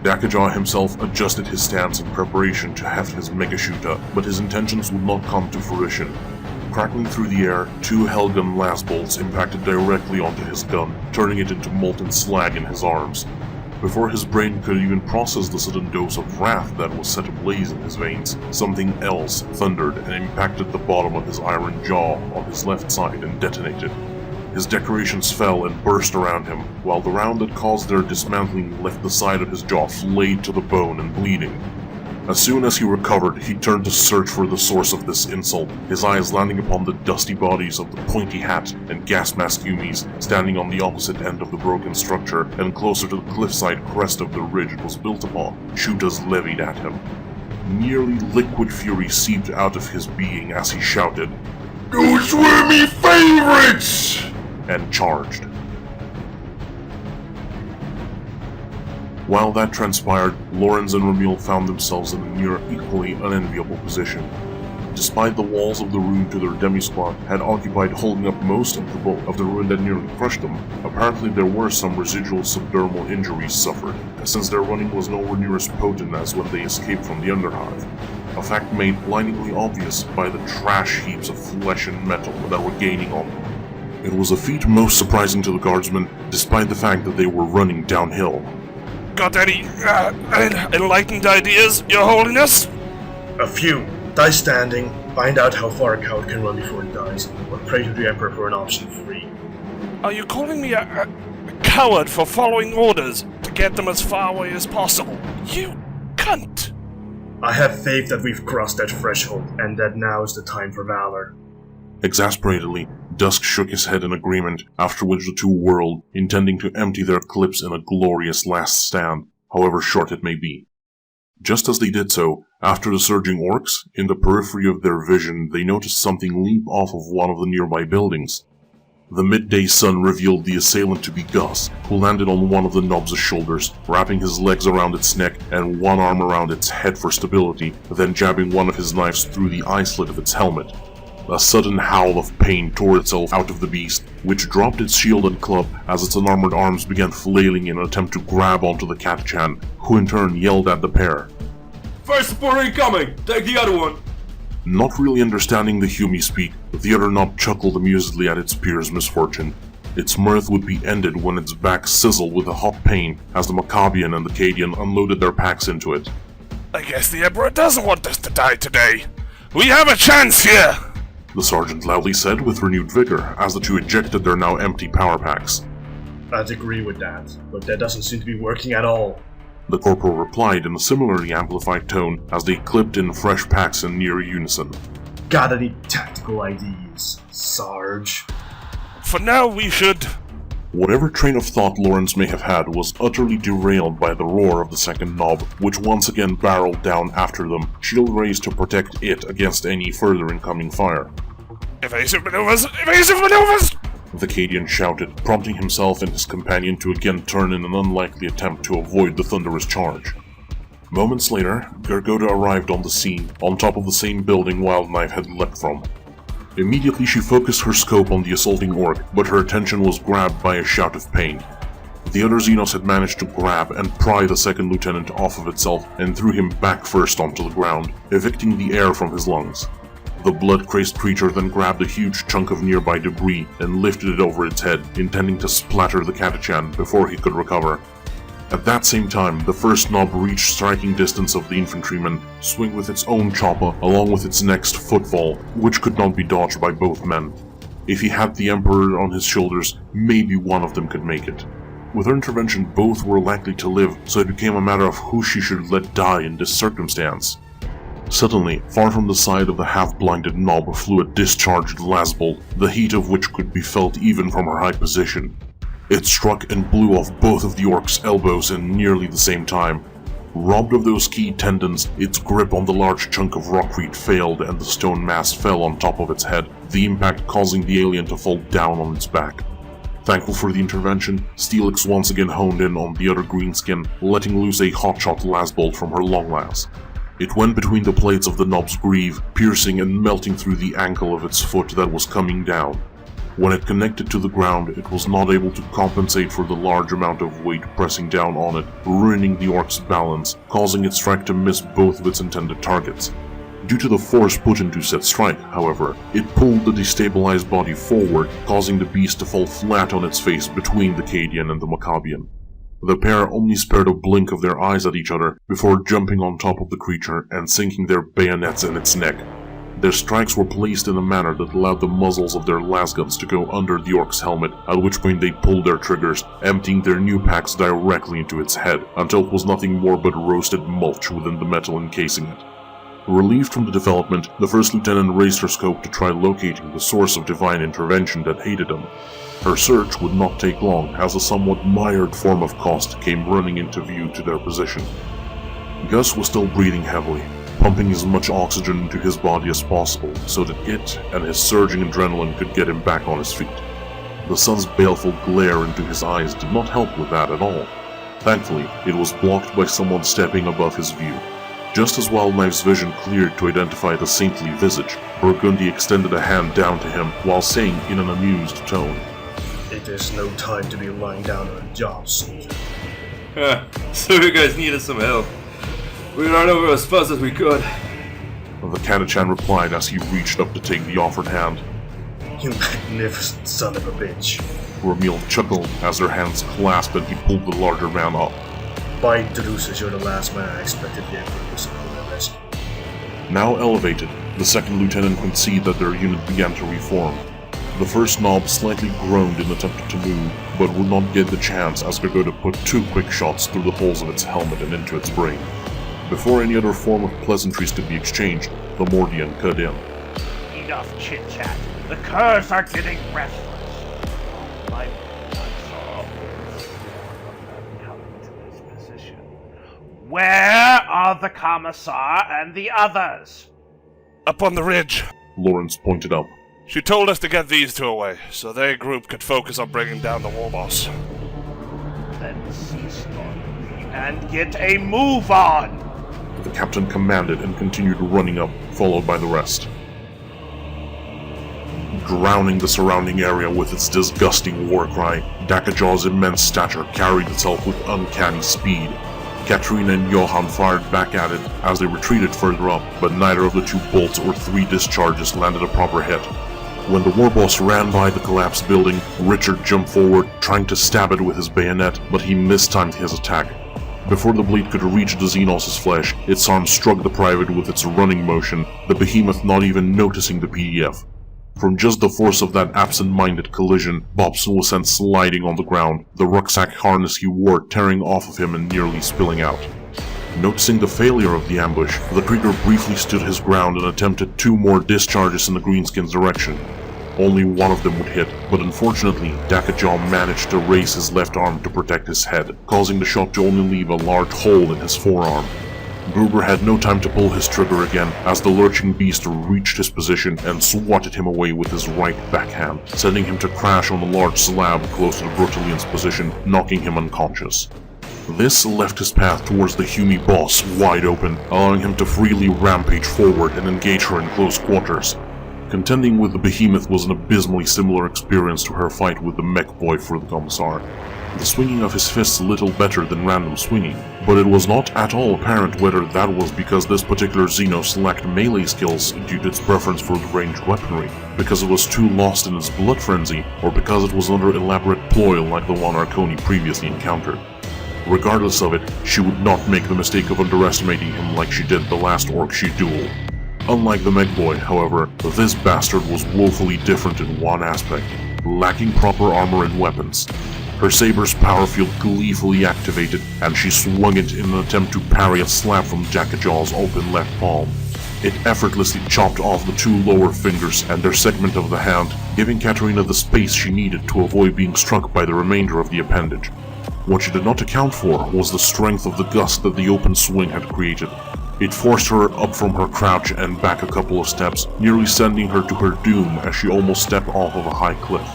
Dakajaw himself adjusted his stance in preparation to heft his Megashuta, but his intentions would not come to fruition. Crackling through the air, 2 Hellgun last bolts impacted directly onto his gun, turning it into molten slag in his arms. Before his brain could even process the sudden dose of wrath that was set ablaze in his veins, something else thundered and impacted the bottom of his iron jaw on his left side and detonated. His decorations fell and burst around him, while the round that caused their dismantling left the side of his jaw flayed to the bone and bleeding. As soon as he recovered, he turned to search for the source of this insult, his eyes landing upon the dusty bodies of the pointy hat and gas mask Yumis standing on the opposite end of the broken structure and closer to the cliffside crest of the ridge it was built upon. Shutas levied at him. Nearly liquid fury seeped out of his being as he shouted, "Those were me favorites!" and charged. While that transpired, Lorenz and Ramil found themselves in a near equally unenviable position. Despite the walls of the room to their demi-squat had occupied holding up most of the bulk of the ruin that nearly crushed them, apparently there were some residual subdermal injuries suffered, since their running was nowhere near as potent as when they escaped from the Underhive, a fact made blindingly obvious by the trash heaps of flesh and metal that were gaining on them. It was a feat most surprising to the guardsmen, despite the fact that they were running downhill. Got any enlightened ideas, Your Holiness? A few. Die standing, find out how far a coward can run before it dies, or pray to the Emperor for an option 3. Are you calling me a coward for following orders to get them as far away as possible? You cunt! I have faith that we've crossed that threshold, and that now is the time for valor. Exasperatedly, Dusk shook his head in agreement, after which the two whirled, intending to empty their clips in a glorious last stand, however short it may be. Just as they did so, after the surging orcs, in the periphery of their vision they noticed something leap off of one of the nearby buildings. The midday sun revealed the assailant to be Gus, who landed on one of the Nobs' shoulders, wrapping his legs around its neck and one arm around its head for stability, then jabbing one of his knives through the eye slit of its helmet. A sudden howl of pain tore itself out of the beast, which dropped its shield and club as its unarmored arms began flailing in an attempt to grab onto the Catachan, who in turn yelled at the pair. "First support incoming! Take the other one!" Not really understanding the Humi speak, the other Nob chuckled amusedly at its peer's misfortune. Its mirth would be ended when its back sizzled with a hot pain as the Maccabian and the Cadian unloaded their packs into it. I guess the Emperor doesn't want us to die today. We have a chance here! The sergeant loudly said with renewed vigor as the two ejected their now empty power packs. I'd agree with that, but that doesn't seem to be working at all. The corporal replied in a similarly amplified tone as they clipped in fresh packs in near unison. Got any tactical ideas, Sarge? For now, we should... Whatever train of thought Lawrence may have had was utterly derailed by the roar of the second Nob, which once again barreled down after them, shield raised to protect it against any further incoming fire. Evasive maneuvers! Evasive maneuvers! The Cadian shouted, prompting himself and his companion to again turn in an unlikely attempt to avoid the thunderous charge. Moments later, Gergoda arrived on the scene, on top of the same building Wildknife had leapt from. Immediately she focused her scope on the assaulting orc, but her attention was grabbed by a shout of pain. The other Xenos had managed to grab and pry the second lieutenant off of itself and threw him back first onto the ground, evicting the air from his lungs. The blood-crazed creature then grabbed a huge chunk of nearby debris and lifted it over its head, intending to splatter the Catachan before he could recover. At that same time, the first Nob reached striking distance of the infantryman, swing with its own chopper along with its next footfall, which could not be dodged by both men. If he had the Emperor on his shoulders, maybe one of them could make it. With her intervention, both were likely to live, so it became a matter of who she should let die in this circumstance. Suddenly, far from the side of the half-blinded Nob flew a discharged lasbolt, the heat of which could be felt even from her high position. It struck and blew off both of the orc's elbows in nearly the same time. Robbed of those key tendons, its grip on the large chunk of rockweed failed and the stone mass fell on top of its head, the impact causing the alien to fall down on its back. Thankful for the intervention, Steelix once again honed in on the other greenskin, letting loose a hotshot lasbolt from her longlass. It went between the plates of the Nob's greave, piercing and melting through the ankle of its foot that was coming down. When it connected to the ground, it was not able to compensate for the large amount of weight pressing down on it, ruining the orc's balance, causing its strike to miss both of its intended targets. Due to the force put into said strike, however, it pulled the destabilized body forward, causing the beast to fall flat on its face between the Cadian and the Maccabian. The pair only spared a blink of their eyes at each other before jumping on top of the creature and sinking their bayonets in its neck. Their strikes were placed in a manner that allowed the muzzles of their lasguns to go under the orc's helmet, at which point they pulled their triggers, emptying their new packs directly into its head, until it was nothing more but roasted mulch within the metal encasing it. Relieved from the development, the first lieutenant raised her scope to try locating the source of divine intervention that hated them. Her search would not take long, as a somewhat mired form of Kost came running into view to their position. Gus was still breathing heavily, pumping as much oxygen into his body as possible so that it and his surging adrenaline could get him back on his feet. The sun's baleful glare into his eyes did not help with that at all. Thankfully, it was blocked by someone stepping above his view. Just as Wildknife's vision cleared to identify the saintly visage, Burgundy extended a hand down to him while saying in an amused tone, "It is no time to be lying down on a job, soldier." So you guys needed some help. We ran over as fast as we could. The Catachan replied as he reached up to take the offered hand. "You magnificent son of a bitch." Ramil chuckled as their hands clasped and he pulled the larger man up. By Drusus, you're the last man I expected the Emperor to support their rescue. Now elevated, the second lieutenant could see that their unit began to reform. The first knob slightly groaned and attempted to move, but would not get the chance as Gargoda put 2 quick shots through the holes of its helmet and into its brain. Before any other form of pleasantries could be exchanged, the Mordian cut in. Enough chit-chat. The curs are getting restless. My coming to this position. Where are the Commissar and the others? Up on the ridge. Lawrence pointed up. She told us to get these two away, so their group could focus on bringing down the war boss. Then cease dawdling and get a move on! The captain commanded and continued running up, followed by the rest. Drowning the surrounding area with its disgusting war cry, Dakajaw's immense stature carried itself with uncanny speed. Katrina and Johan fired back at it as they retreated further up, but neither of the 2 bolts or 3 discharges landed a proper hit. When the warboss ran by the collapsed building, Richard jumped forward, trying to stab it with his bayonet, but he mistimed his attack. Before the blade could reach the Xenos' flesh, its arm struck the private with its running motion, the behemoth not even noticing the PDF. From just the force of that absent-minded collision, Bobson was sent sliding on the ground, the rucksack harness he wore tearing off of him and nearly spilling out. Noticing the failure of the ambush, the Krieger briefly stood his ground and attempted 2 more discharges in the Greenskin's direction. Only one of them would hit, but unfortunately, Dakajaw managed to raise his left arm to protect his head, causing the shot to only leave a large hole in his forearm. Gruber had no time to pull his trigger again, as the lurching beast reached his position and swatted him away with his right backhand, sending him to crash on a large slab close to the Brutalian's position, knocking him unconscious. This left his path towards the Humi boss wide open, allowing him to freely rampage forward and engage her in close quarters. Contending with the behemoth was an abysmally similar experience to her fight with the mech boy for the Commissar. The swinging of his fists little better than random swinging, but it was not at all apparent whether that was because this particular Xenos lacked melee skills due to its preference for the ranged weaponry, because it was too lost in its blood frenzy, or because it was under elaborate ploy like the one Arconi previously encountered. Regardless of it, she would not make the mistake of underestimating him like she did the last Orc-Shi duel. Unlike the mech boy, however, this bastard was woefully different in one aspect, lacking proper armor and weapons. Her saber's power field gleefully activated, and she swung it in an attempt to parry a slap from Dakajaw's open left palm. It effortlessly chopped off the 2 lower fingers and their segment of the hand, giving Katerina the space she needed to avoid being struck by the remainder of the appendage. What she did not account for was the strength of the gust that the open swing had created. It forced her up from her crouch and back a couple of steps, nearly sending her to her doom as she almost stepped off of a high cliff.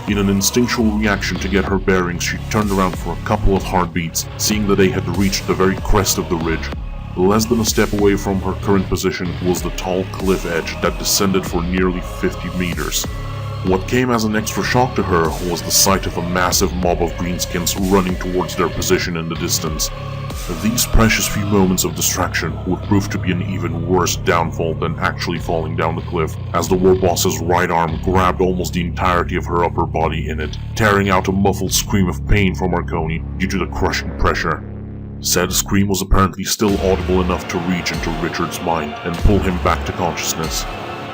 In an instinctual reaction to get her bearings, she turned around for a couple of heartbeats, seeing that they had reached the very crest of the ridge. Less than a step away from her current position was the tall cliff edge that descended for nearly 50 meters. What came as an extra shock to her was the sight of a massive mob of greenskins running towards their position in the distance. These precious few moments of distraction would prove to be an even worse downfall than actually falling down the cliff, as the war boss's right arm grabbed almost the entirety of her upper body in it, tearing out a muffled scream of pain from Arconi due to the crushing pressure. Said scream was apparently still audible enough to reach into Richard's mind and pull him back to consciousness.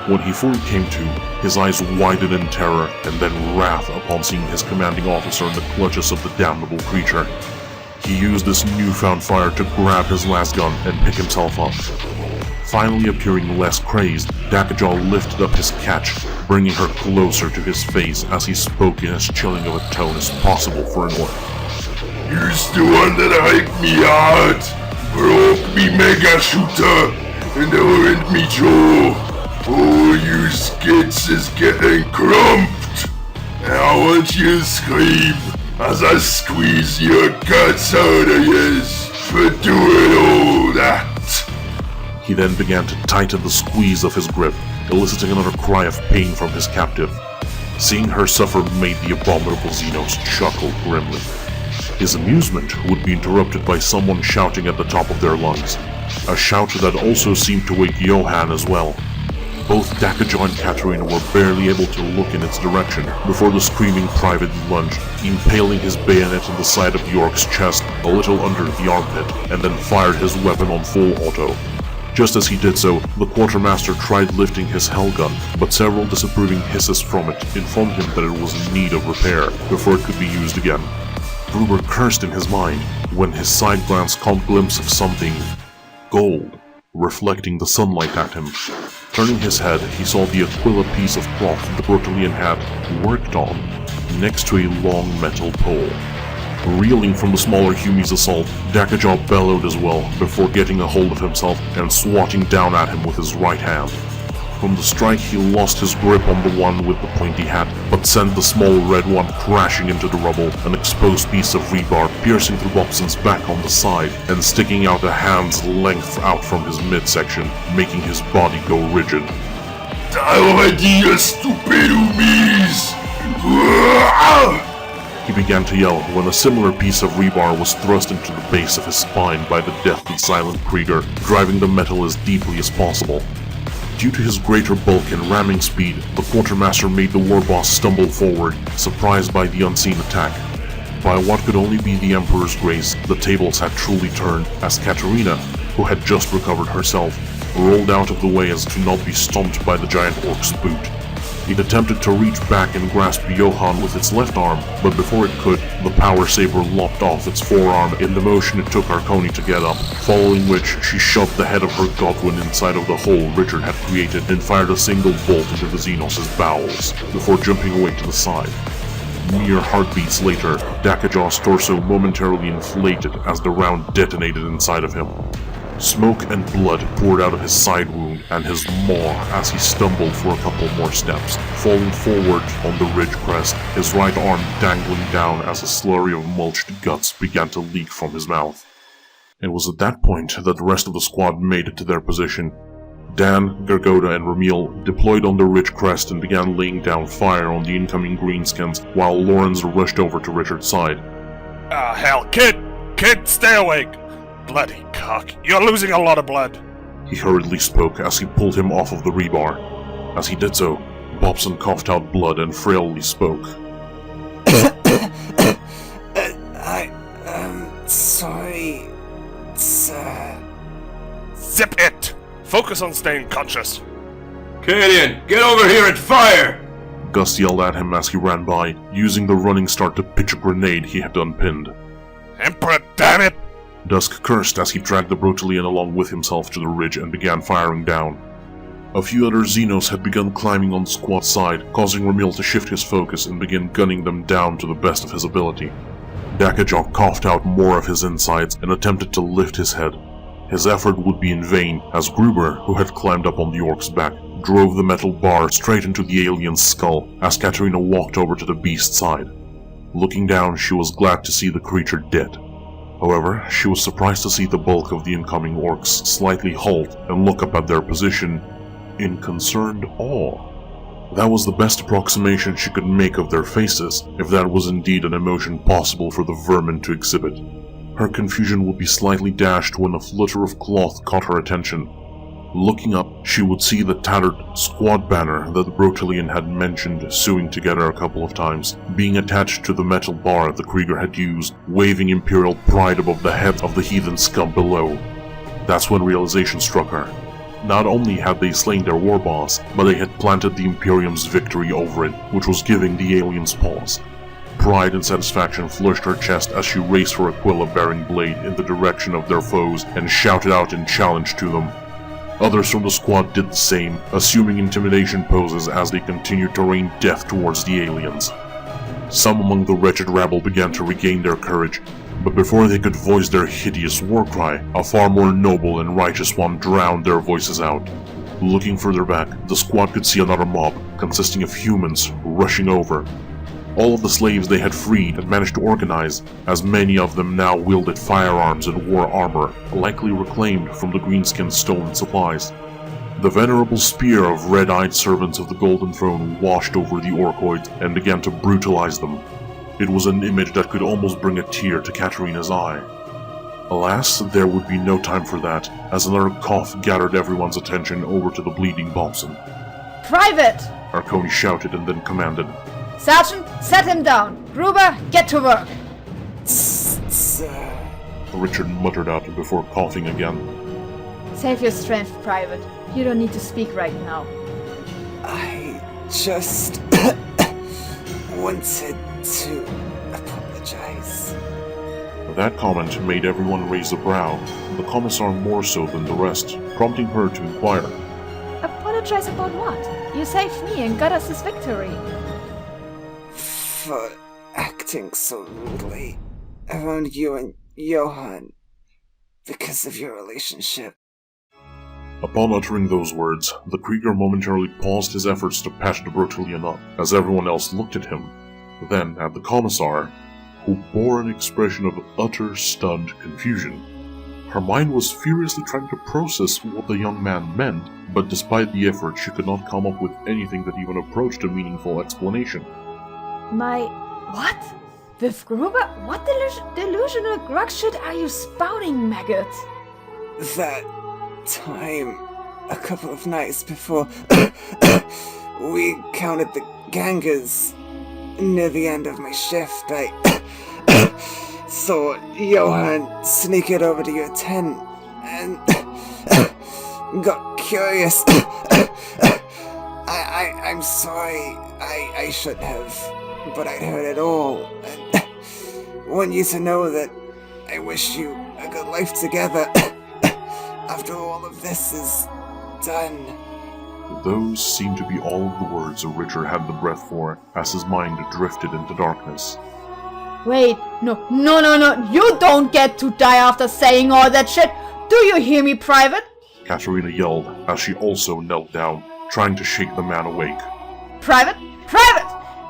When he fully came to, his eyes widened in terror and then wrath upon seeing his commanding officer in the clutches of the damnable creature. He used this newfound fire to grab his last gun and pick himself up. Finally appearing less crazed, Dakajaw lifted up his catch, bringing her closer to his face as he spoke in as chilling of a tone as possible for an orc. You's the one that hyped me out, broke me mega shooter, and ruined me jaw. Oh, you skits is getting crumped. I want you to scream as I squeeze your guts out of yous for doing all that. He then began to tighten the squeeze of his grip, eliciting another cry of pain from his captive. Seeing her suffer made the abominable Xenos chuckle grimly. His amusement would be interrupted by someone shouting at the top of their lungs, a shout that also seemed to wake Johan as well. Both Dakajaw and Katarina were barely able to look in its direction before the screaming private lunged, impaling his bayonet in the side of the orc's chest a little under the armpit, and then fired his weapon on full auto. Just as he did so, the quartermaster tried lifting his hell gun, but several disapproving hisses from it informed him that it was in need of repair before it could be used again. Gruber cursed in his mind when his side glance caught a glimpse of something gold reflecting the sunlight at him. Turning his head, he saw the Aquila piece of cloth the Bertolian had worked on, next to a long metal pole. Reeling from the smaller Humi's assault, Dakajaw bellowed as well, before getting a hold of himself and swatting down at him with his right hand. From the strike, he lost his grip on the one with the pointy hat, but sent the small red one crashing into the rubble, an exposed piece of rebar piercing through Bobson's back on the side and sticking out a hand's length out from his midsection, making his body go rigid. Already, you stupid Humis! He began to yell when a similar piece of rebar was thrust into the base of his spine by the deathly silent Krieger, driving the metal as deeply as possible. Due to his greater bulk and ramming speed, the quartermaster made the war boss stumble forward, surprised by the unseen attack. By what could only be the Emperor's grace, the tables had truly turned, as Katarina, who had just recovered herself, rolled out of the way as to not be stomped by the giant orc's boot. It attempted to reach back and grasp Johan with its left arm, but before it could, the power saber lopped off its forearm in the motion it took Arconi to get up, following which she shoved the head of her Godwin inside of the hole Richard had created and fired a single bolt into the Xenos' bowels, before jumping away to the side. Mere heartbeats later, Dakajaw's torso momentarily inflated as the round detonated inside of him. Smoke and blood poured out of his side wound and his maw as he stumbled for a couple more steps, falling forward on the ridge crest, his right arm dangling down as a slurry of mulched guts began to leak from his mouth. It was at that point that the rest of the squad made it to their position. Dan, Gergoda, and Ramil deployed on the ridge crest and began laying down fire on the incoming greenskins, while Lorenz rushed over to Richard's side. Ah, hell, kid! Kid, stay awake! Bloody cock, you're losing a lot of blood! He hurriedly spoke as he pulled him off of the rebar. As he did so, Bobson coughed out blood and frailly spoke. Sorry, sir. Zip it! Focus on staying conscious. Cadian, get over here and fire! Gus yelled at him as he ran by, using the running start to pitch a grenade he had unpinned. Emperor, damn it! Dusk cursed as he dragged the Brutalian along with himself to the ridge and began firing down. A few other Xenos had begun climbing on the squad's side, causing Ramil to shift his focus and begin gunning them down to the best of his ability. Dakajaw coughed out more of his insides and attempted to lift his head. His effort would be in vain, as Gruber, who had climbed up on the orc's back, drove the metal bar straight into the alien's skull as Katarina walked over to the beast's side. Looking down, she was glad to see the creature dead. However, she was surprised to see the bulk of the incoming orcs slightly halt and look up at their position in concerned awe. That was the best approximation she could make of their faces, if that was indeed an emotion possible for the vermin to exhibit. Her confusion would be slightly dashed when a flutter of cloth caught her attention. Looking up, she would see the tattered squad banner that the Brotelian had mentioned sewing together a couple of times, being attached to the metal bar the Krieger had used, waving Imperial pride above the heads of the heathen scum below. That's when realization struck her. Not only had they slain their war boss, but they had planted the Imperium's victory over it, which was giving the aliens pause. Pride and satisfaction flushed her chest as she raced for Aquila-bearing blade in the direction of their foes and shouted out in challenge to them. Others from the squad did the same, assuming intimidation poses as they continued to rain death towards the aliens. Some among the wretched rabble began to regain their courage, but before they could voice their hideous war cry, a far more noble and righteous one drowned their voices out. Looking further back, the squad could see another mob, consisting of humans, rushing over. All of the slaves they had freed had managed to organize, as many of them now wielded firearms and wore armor, likely reclaimed from the Greenskins' stolen supplies. The venerable spear of red-eyed servants of the Golden Throne washed over the Orkoids and began to brutalize them. It was an image that could almost bring a tear to Katarina's eye. Alas, there would be no time for that, as another cough gathered everyone's attention over to the bleeding Bobson. Private! Arconi shouted and then commanded. Sergeant, set him down. Gruber, get to work. Sir. Richard muttered out before coughing again. Save your strength, Private. You don't need to speak right now. I just wanted to apologize. That comment made everyone raise a brow, the Commissar more so than the rest, prompting her to inquire. Apologize about what? You saved me and got us this victory. For acting so rudely around you and Johann because of your relationship. Upon uttering those words, the Krieger momentarily paused his efforts to patch the Brotelian up, as everyone else looked at him, then at the Commissar, who bore an expression of utter, stunned confusion. Her mind was furiously trying to process what the young man meant, but despite the effort, she could not come up with anything that even approached a meaningful explanation. What? With Gruber? What delusional grug shit are you spouting, maggot? That time, a couple of nights before, we counted the gangers. Near the end of my shift, I saw Johann sneak it over to your tent, and got curious. I'm sorry, I should have, but I'd heard it all, and want you to know that I wish you a good life together after all of this is done. Those seemed to be all of the words Richard had the breath for, as his mind drifted into darkness. Wait, no, you don't get to die after saying all that shit! Do you hear me, Private? Katarina yelled, as she also knelt down, trying to shake the man awake. Private!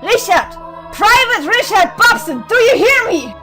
Richard! Private Richard Bobson, do you hear me?